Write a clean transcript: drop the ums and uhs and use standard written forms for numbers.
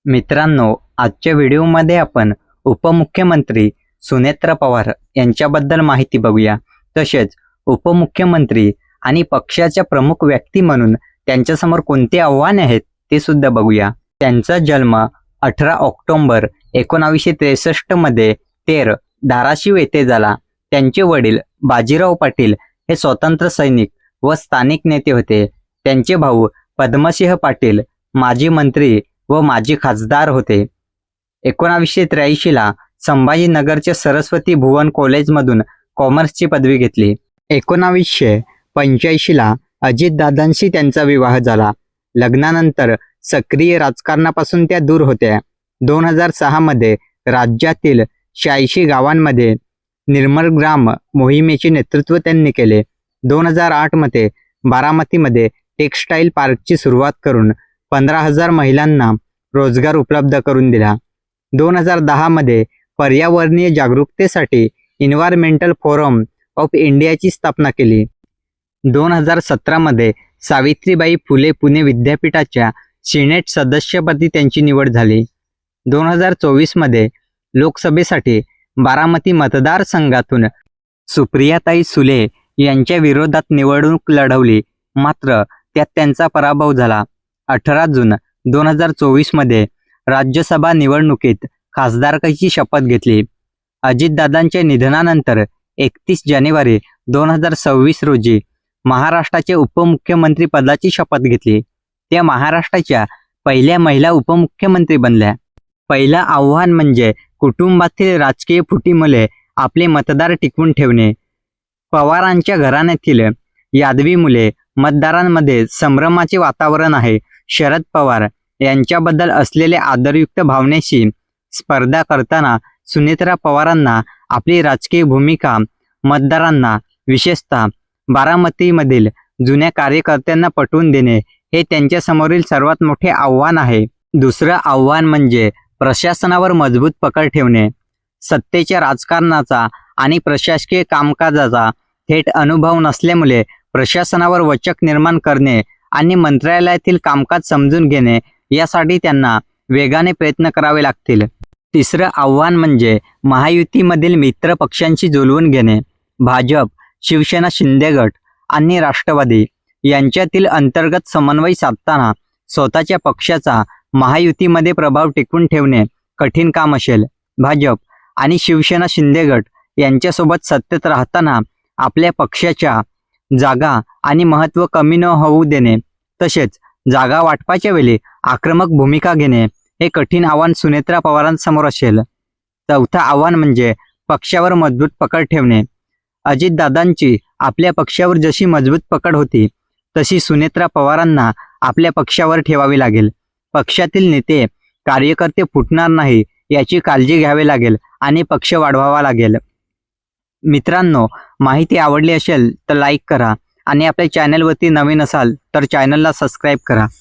मित्रांनो, आजच्या व्हिडिओमध्ये आपण उपमुख्यमंत्री सुनेत्रा पवार यांच्याबद्दल माहिती बघूया. तसेच उपमुख्यमंत्री आणि पक्षाच्या प्रमुख व्यक्ती म्हणून त्यांच्यासमोर कोणती आव्हाने आहेत ते सुद्धा बघूया. त्यांचा जन्म 18 ऑक्टोबर 1963 मध्ये तेर, धाराशिव येथे झाला. त्यांचे वडील बाजीराव पाटील हे स्वतंत्र सैनिक व स्थानिक नेते होते. त्यांचे भाऊ पद्मसिंह पाटील माजी मंत्री व माजी खासदार होते. 1983 ला संभाजीनगरच्या सरस्वती भुवन कॉलेजमधून कॉमर्सची पदवी घेतली. 1985 ला अजितदादांशी त्यांचा विवाह झाला. लग्नानंतर सक्रिय राजकारणापासून त्या दूर होत्या. 2006 मध्ये राज्यातील 86 गावांमध्ये निर्मल ग्राम मोहिमेचे नेतृत्व त्यांनी केले. 2008 मध्ये बारामतीमध्ये टेक्स्टाईल पार्कची सुरुवात करून 15,000 महिलांना रोजगार उपलब्ध करून दिला. 2010 मध्ये पर्यावरणीय जागरूकतेसाठी एन्व्हायरमेंटल फोरम ऑफ इंडियाची स्थापना केली. 2017 मध्ये सावित्रीबाई फुले पुणे विद्यापीठाच्या सिनेट सदस्यपदी त्यांची निवड झाली. 2024 मध्ये लोकसभेसाठी बारामती मतदारसंघातून सुप्रियाताई सुले यांच्या विरोधात निवडणूक लढवली, मात्र त्यात त्यांचा पराभव झाला. 18 जून 2024 मध्ये राज्यसभा निवडणुकीत खासदारकीची शपथ घेतली. अजितदादांच्या निधनानंतर 31 जानेवारी 2026 रोजी महाराष्ट्राचे उपमुख्यमंत्री पदाची शपथ घेतली. त्या महाराष्ट्राच्या पहिल्या महिला उपमुख्यमंत्री बनल्या. पहिलं आव्हान म्हणजे कुटुंबातील राजकीय फुटीमुळे आपले मतदार टिकवून ठेवणे. पवारांच्या घराण्यातील यादवी मुले मतदारांमध्ये संभ्रमाचे वातावरण आहे. शरद पवार यांच्याबद्दल असलेल्या आदरयुक्त भावनेशी स्पर्धा करताना सुनेत्रा पवारांना आपली राजकीय भूमिका मतदारांना, विशेषतः बारामतीमधील जुन्या कार्यकर्त्यांना पटवून देणे हे त्यांच्यासमोरील सर्वात मोठे आव्हान आहे. दुसरं आव्हान म्हणजे प्रशासनावर मजबूत पकड ठेवणे. सत्तेच्या राजकारणाचा आणि प्रशासकीय कामकाजाचा थेट अनुभव नसल्यामुळे प्रशासनावर वचक निर्माण करणे आणि मंत्रालयातील कामकाज समजून घेणे यासाठी त्यांना वेगाने प्रयत्न करावे लागतील. तिसरं आव्हान म्हणजे महायुतीमधील मित्र पक्षांशी जुळवून घेणे. भाजप, शिवसेना, शिंदे गट आणि राष्ट्रवादी यांच्यातील अंतर्गत समन्वय साधताना स्वतःच्या पक्षाचा महायुतीमध्ये प्रभाव टिकवून ठेवणे कठीण काम असेल. भाजप आणि शिवसेना, शिंदे गट यांच्यासोबत सत्तेत राहताना आपल्या पक्षाच्या जागा आणि महत्त्व कमी न होऊ देणे, तसेच जागा वाटपाच्या वेळी आक्रमक भूमिका घेणे हे कठीण आव्हान सुनेत्रा पवारांसमोर असेल. चौथं आव्हान म्हणजे पक्षावर मजबूत पकड ठेवणे. अजितदादांची आपल्या पक्षावर जशी मजबूत पकड होती तशी सुनेत्रा पवारांना आपल्या पक्षावर ठेवावी लागेल. पक्षातील नेते, कार्यकर्ते फुटणार नाही याची काळजी घ्यावी लागेल आणि पक्ष वाढवावा लागेल. मित्रांनो, माहिती आवडली असेल तर लाईक करा आणि आपल्या चॅनलवरती नवीन असाल तर चॅनलला सबस्क्राईब करा.